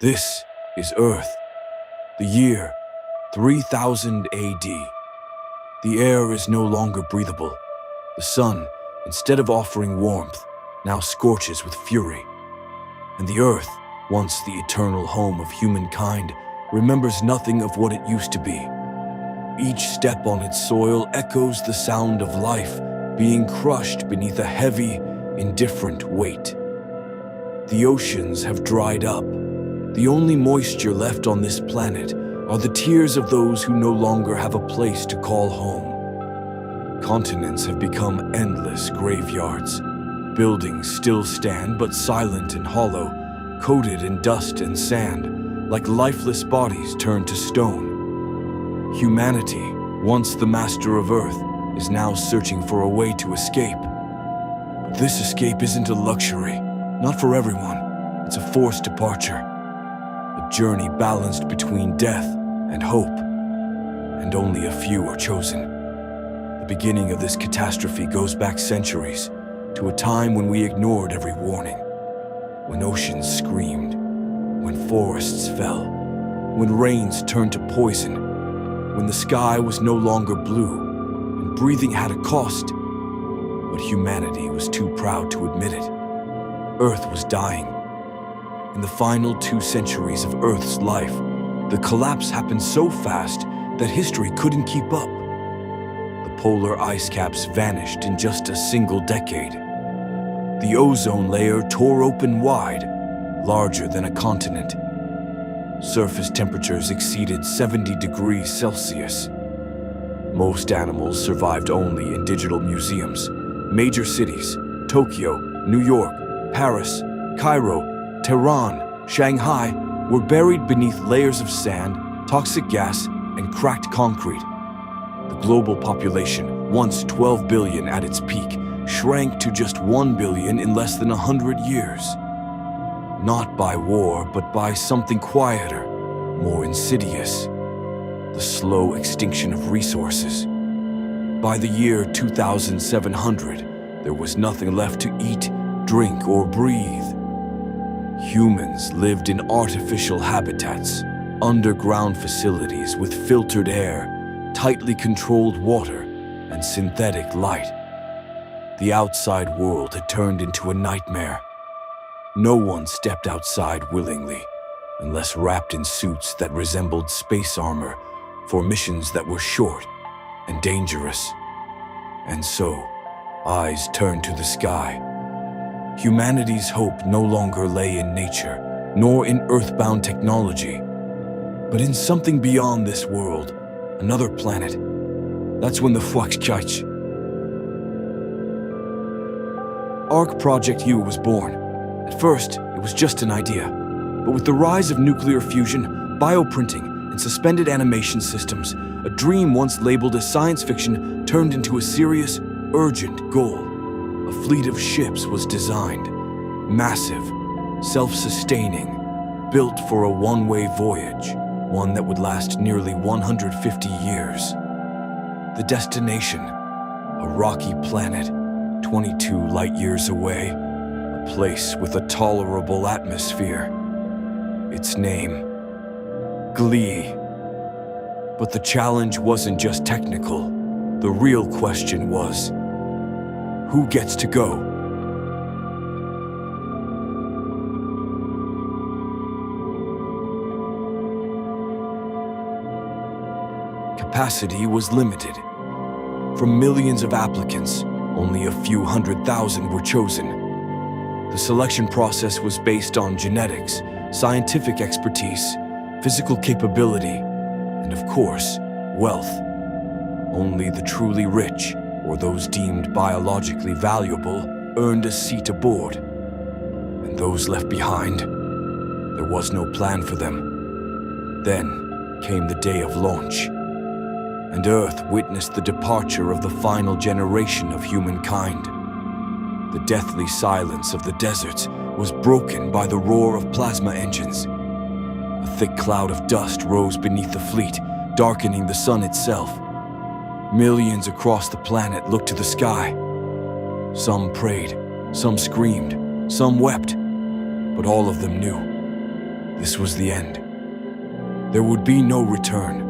This is Earth, the year 3000 AD. The air is no longer breathable. The sun, instead of offering warmth, now scorches with fury. And the Earth, once the eternal home of humankind, remembers nothing of what it used to be. Each step on its soil echoes the sound of life being crushed beneath a heavy, indifferent weight. The oceans have dried up. The only moisture left on this planet are the tears of those who no longer have a place to call home. Continents have become endless graveyards. Buildings still stand, but silent and hollow, coated in dust and sand, like lifeless bodies turned to stone. Humanity, once the master of Earth, is now searching for a way to escape. But this escape isn't a luxury, not for everyone. It's a forced departure. A journey balanced between death and hope, and only a few are chosen. The beginning of this catastrophe goes back centuries, to a time when we ignored every warning, when oceans screamed, when forests fell, when rains turned to poison, when the sky was no longer blue, and breathing had a cost, but humanity was too proud to admit it. Earth was dying. In the final 2 centuries of Earth's life, the collapse happened so fast that history couldn't keep up. The polar ice caps vanished in just a single decade. The ozone layer tore open wide, larger than a continent. Surface temperatures exceeded 70 degrees Celsius. Most animals survived only in digital museums. Major cities, Tokyo, New York, Paris, Cairo, Tehran, Shanghai, were buried beneath layers of sand, toxic gas, and cracked concrete. The global population, once 12 billion at its peak, shrank to just 1 billion in less than 100 years. Not by war, but by something quieter, more insidious: the slow extinction of resources. By the year 2700, there was nothing left to eat, drink, or breathe. Humans lived in artificial habitats, underground facilities with filtered air, tightly controlled water, and synthetic light. The outside world had turned into a nightmare. No one stepped outside willingly, unless wrapped in suits that resembled space armor for missions that were short and dangerous. And so, eyes turned to the sky. Humanity's hope no longer lay in nature, nor in earthbound technology, but in something beyond this world, another planet. That's when the Fuchs Arc Project U was born. At first, it was just an idea, but with the rise of nuclear fusion, bioprinting, and suspended animation systems, a dream once labeled as science fiction turned into a serious, urgent goal. A fleet of ships was designed, massive, self-sustaining, built for a one-way voyage, one that would last nearly 150 years. The destination, a rocky planet, 22 light-years away, a place with a tolerable atmosphere. Its name, Glee. But the challenge wasn't just technical. The real question was, who gets to go? Capacity was limited. From millions of applicants, only a few 100,000 were chosen. The selection process was based on genetics, scientific expertise, physical capability, and of course, wealth. Only the truly rich, or those deemed biologically valuable, earned a seat aboard. And those left behind, there was no plan for them. Then came the day of launch, and Earth witnessed the departure of the final generation of humankind. The deathly silence of the deserts was broken by the roar of plasma engines. A thick cloud of dust rose beneath the fleet, darkening the sun itself. Millions across the planet looked to the sky. Some prayed, some screamed, some wept, but all of them knew This was the end. There would be no return.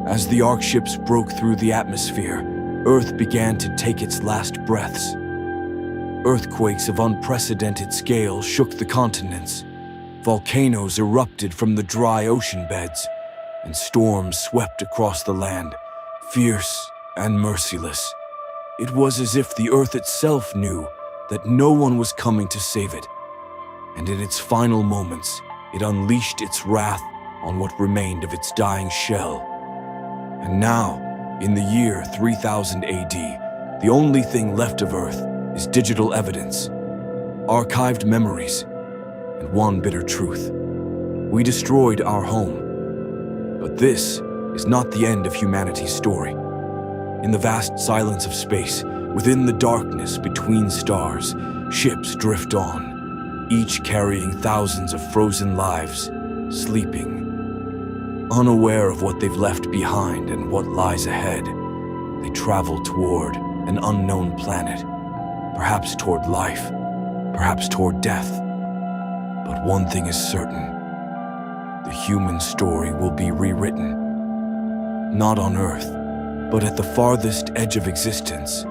As the Ark ships broke through the atmosphere, Earth began to take its last breaths. Earthquakes of unprecedented scale shook the continents. Volcanoes erupted from the dry ocean beds, and storms swept across the land, fierce and merciless. It was as if the Earth itself knew that no one was coming to save it. And in its final moments, it unleashed its wrath on what remained of its dying shell. And now, in the year 3000 AD, the only thing left of Earth is digital evidence, archived memories, and one bitter truth. We destroyed our home. But this is not the end of humanity's story. In the vast silence of space, within the darkness between stars, ships drift on, each carrying thousands of frozen lives, sleeping. Unaware of what they've left behind and what lies ahead, they travel toward an unknown planet, perhaps toward life, perhaps toward death. But one thing is certain: the human story will be rewritten. Not on Earth, but at the farthest edge of existence,